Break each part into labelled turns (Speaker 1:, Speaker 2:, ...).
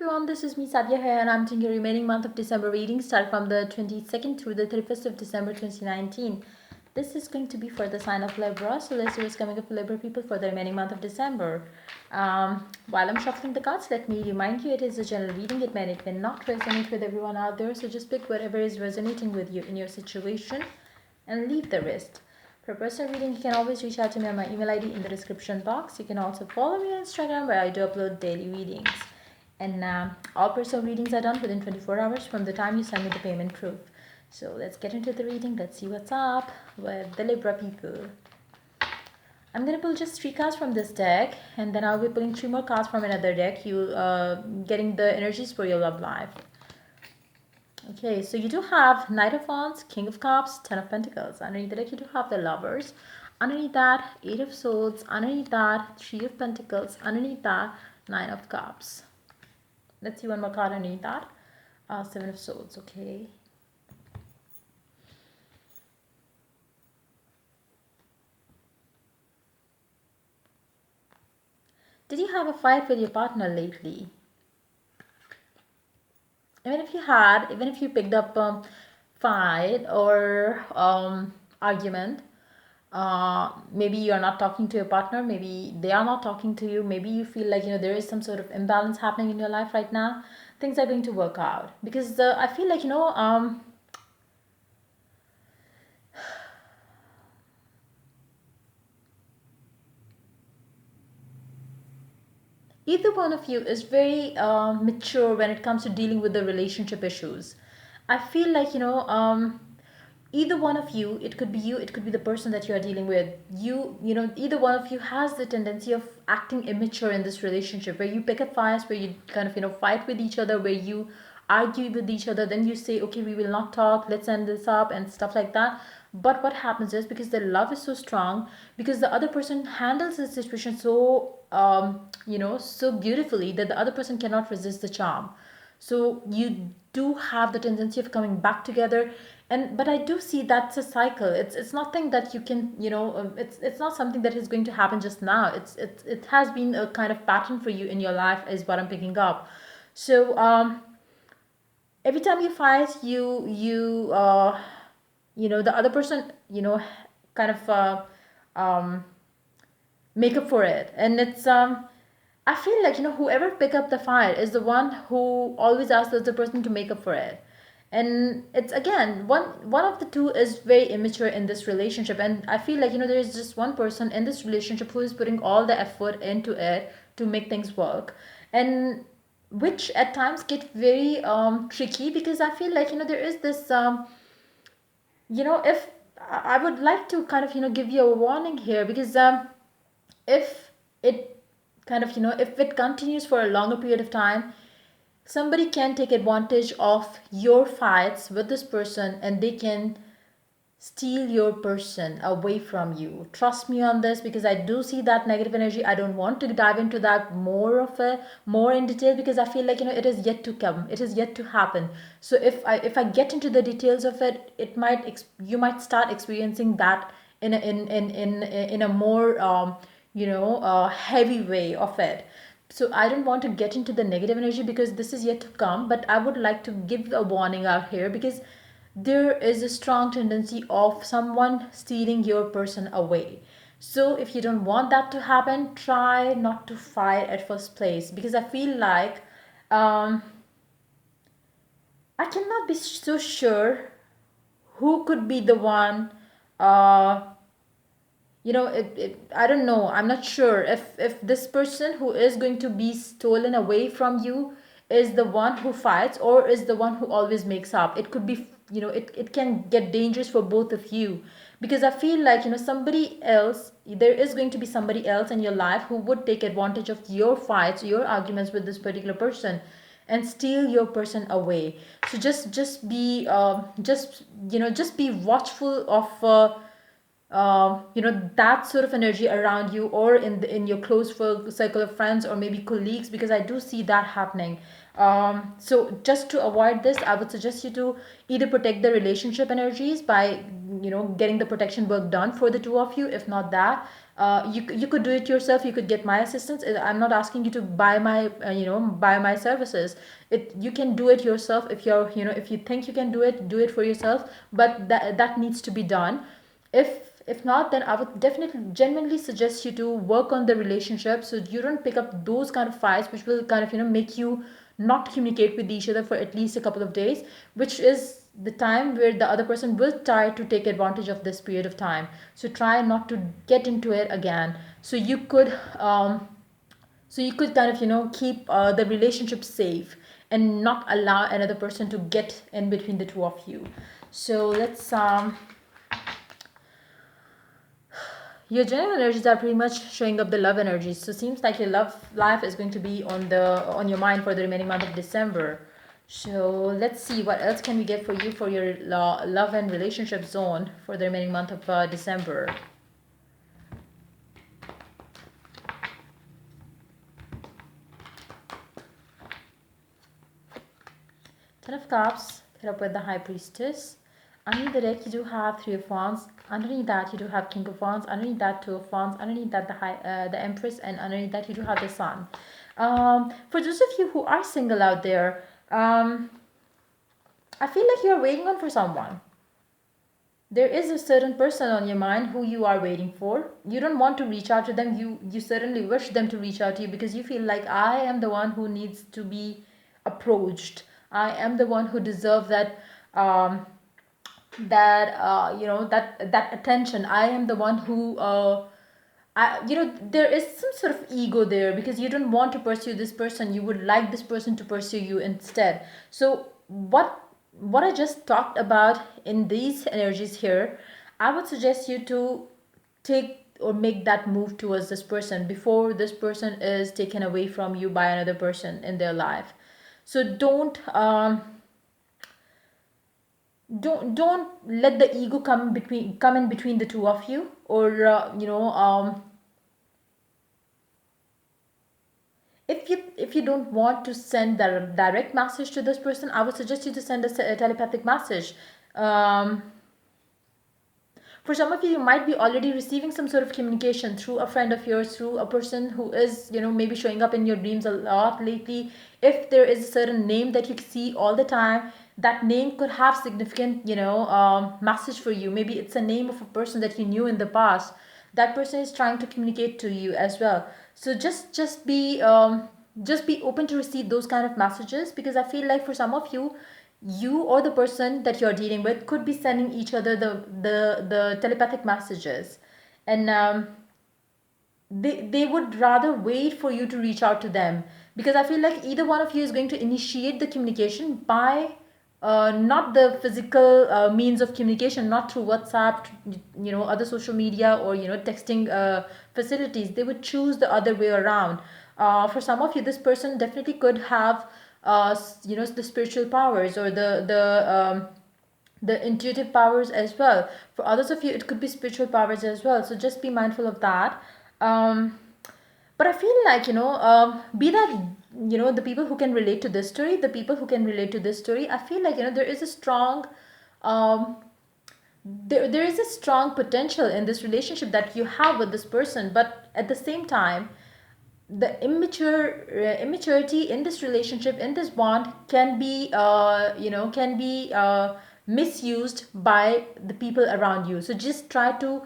Speaker 1: everyone, this is me Sadia here, and I'm taking your remaining month of December reading, start from the 22nd through the 31st of December 2019. This is going to be for the sign of Libra, so let's see what's coming up for Libra people for the remaining month of December. While I'm shuffling the cards, let me remind you it is a general reading. It may not resonate with everyone out there, so just pick whatever is resonating with you in your situation and leave the rest. For personal reading, you can always reach out to me on my email ID in the description box. You can also follow me on Instagram where I do upload daily readings. And all personal readings are done within 24 hours from the time you send me the payment proof. So let's get into the reading. Let's see what's up with the Libra people. I'm going to pull just 3 cards from this deck, and then I'll be pulling 3 more cards from another deck. You getting the energies for your love life. Okay, so you do have Knight of Wands, King of Cups, Ten of Pentacles. Underneath the deck, you do have the Lovers. Underneath that, 8 of Swords. Underneath that, 3 of Pentacles. Underneath that, 9 of Cups. Let's see one more card underneath that. 7 of Swords, okay. Did you have a fight with your partner lately? Even if you had, even if you picked up fight or argument, maybe you're not talking to your partner, maybe they are not talking to you, maybe you feel like there is some sort of imbalance happening in your life right now. Things are going to work out because I feel like either one of you is very mature when it comes to dealing with the relationship issues. I feel like either one of you, it could be you, it could be the person that you are dealing with, either one of you has the tendency of acting immature in this relationship, where you pick up fights, where you kind of fight with each other, where you argue with each other, then you say, okay, we will not talk, let's end this up and stuff like that. But what happens is, because the love is so strong, because the other person handles the situation so so beautifully, that the other person cannot resist the charm. So you do have the tendency of coming back together, and but I do see that's a cycle. It's nothing that you can it's not something that is going to happen just now. It has been a kind of pattern for you in your life, is what I'm picking up. So every time you fight, the other person kind of make up for it, and it's I feel like whoever pick up the fight is the one who always asks the other person to make up for it. And it's again, one of the two is very immature in this relationship, and I feel like there is just one person in this relationship who is putting all the effort into it to make things work, and which at times get very tricky, because I feel like there is this if I would like to kind of give you a warning here, because if it kind of if it continues for a longer period of time, somebody can take advantage of your fights with this person, and they can steal your person away from you. Trust me on this, because I do see that negative energy. I don't want to dive into that more in detail, because I feel like it is yet to come, it is yet to happen. So if I get into the details of it, you might start experiencing that in a more heavy way of it. So I don't want to get into the negative energy, because this is yet to come, but I would like to give a warning out here, because there is a strong tendency of someone stealing your person away. So if you don't want that to happen, try not to fight at first place, because I feel like I cannot be so sure who could be the one. I don't know, I'm not sure if this person who is going to be stolen away from you is the one who fights, or is the one who always makes up. It could be, it can get dangerous for both of you, because I feel like somebody else, there is going to be somebody else in your life who would take advantage of your fights, your arguments with this particular person, and steal your person away. So just be just be watchful of that sort of energy around you, or in your close circle of friends, or maybe colleagues, because I do see that happening. So just to avoid this, I would suggest you to either protect the relationship energies by getting the protection work done for the two of you. If not that, you could do it yourself. You could get my assistance. I'm not asking you to buy my buy my services. You can do it yourself. If if you think you can do it for yourself, but that needs to be done. If not, then I would definitely genuinely suggest you to work on the relationship, so you don't pick up those kind of fights which will kind of make you not communicate with each other for at least a couple of days, which is the time where the other person will try to take advantage of this period of time. So try not to get into it again, so you could kind of keep the relationship safe and not allow another person to get in between the two of you. So let's your general energies are pretty much showing up the love energies. So seems like your love life is going to be on your mind for the remaining month of December. So let's see what else can we get for you for your love and relationship zone for the remaining month of December. Ten of Cups paired up with the High Priestess. Underneath the deck, you do have Three of Wands. Underneath that, you do have King of Wands. Underneath that, Two of Wands. Underneath that, the Empress, and underneath that, you do have the Sun. For those of you who are single out there, I feel like you're waiting on for someone. There is a certain person on your mind who you are waiting for. You don't want to reach out to them. You certainly wish them to reach out to you, because you feel like, I am the one who needs to be approached. I am the one who deserves that that attention. I am the one who there is some sort of ego there, because you don't want to pursue this person. You would like this person to pursue you instead. So what I just talked about in these energies here, I would suggest you to take or make that move towards this person before this person is taken away from you by another person in their life. So don't let the ego come in between the two of you, or if you don't want to send the direct message to this person, I would suggest you to send a telepathic message. For some of you, you might be already receiving some sort of communication through a friend of yours, through a person who is maybe showing up in your dreams a lot lately. If there is a certain name that you see all the time, that name could have significant message for you. Maybe it's a name of a person that you knew in the past. That person is trying to communicate to you as well. So just be open to receive those kind of messages, because I feel like for some of you, you or the person that you're dealing with could be sending each other the telepathic messages, and they would rather wait for you to reach out to them, because I feel like either one of you is going to initiate the communication by not the physical means of communication, not through WhatsApp, other social media, or texting facilities. They would choose the other way around. For some of you, this person definitely could have the spiritual powers, or the intuitive powers as well. For others of you, it could be spiritual powers as well. So just be mindful of that. But I feel like be that the people who can relate to this story, I feel like there is a strong um, there is a strong potential in this relationship that you have with this person, but at the same time, the immaturity in this relationship, in this bond, can be misused by the people around you. So just try to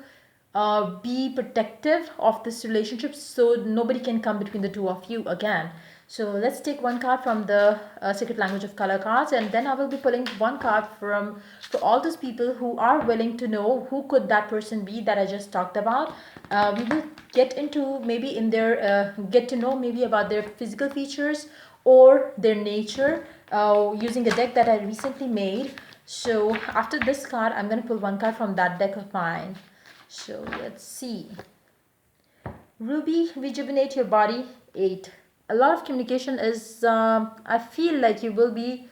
Speaker 1: be protective of this relationship, so nobody can come between the two of you again. So let's take one card from the Secret Language of Color cards, and then I will be pulling one card for all those people who are willing to know who could that person be that I just talked about. We will get into maybe in their get to know maybe about their physical features or their nature using a deck that I recently made. So after this card, I'm going to pull one card from that deck of mine. So let's see. Ruby, rejuvenate your body. 8. A lot of communication is I feel like you will be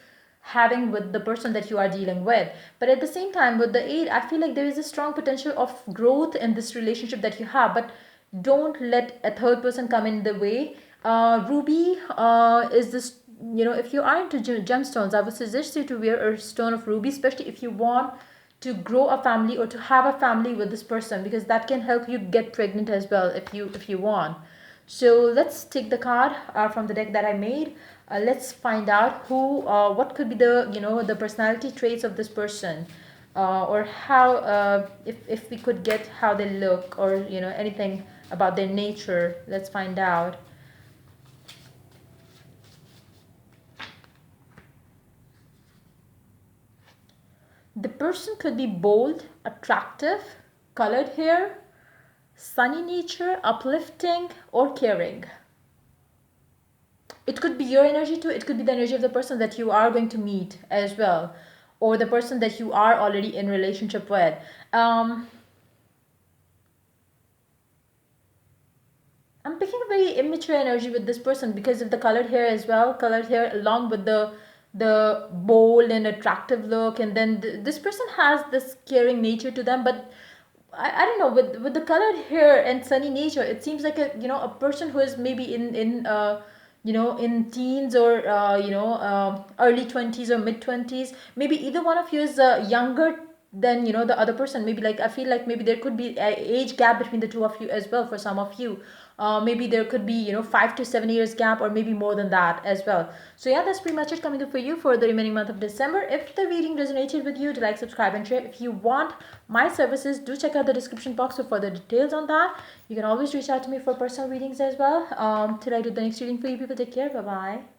Speaker 1: having with the person that you are dealing with. But at the same time, with the 8, I feel like there is a strong potential of growth in this relationship that you have, but don't let a third person come in the way. Ruby is this, if you are into gemstones, I would suggest you to wear a stone of ruby, especially if you want to grow a family or to have a family with this person, because that can help you get pregnant as well if you want. So let's take the card from the deck that I made. Let's find out what could be the the personality traits of this person, or how if we could get how they look, or anything about their nature. Let's find out. The person could be bold, attractive, colored hair, sunny nature, uplifting, or caring. It could be your energy too. It could be the energy of the person that you are going to meet as well, or the person that you are already in relationship with. I'm picking a very immature energy with this person because of the colored hair as well. Colored hair along with the bold and attractive look, and then this person has this caring nature to them. But I don't know, with the colored hair and sunny nature, it seems like a person who is maybe in teens, or early 20s or mid 20s. Maybe either one of you is younger than the other person. Maybe, like, I feel like maybe there could be a age gap between the two of you as well for some of you. Maybe there could be 5 to 7 years gap, or maybe more than that as well. So yeah, that's pretty much it coming up for you for the remaining month of December. If the reading resonated with you, do like, subscribe, and share. If you want my services, do check out the description box for further details on that. You can always reach out to me for personal readings as well. Till I do the next reading for you people, take care. Bye bye.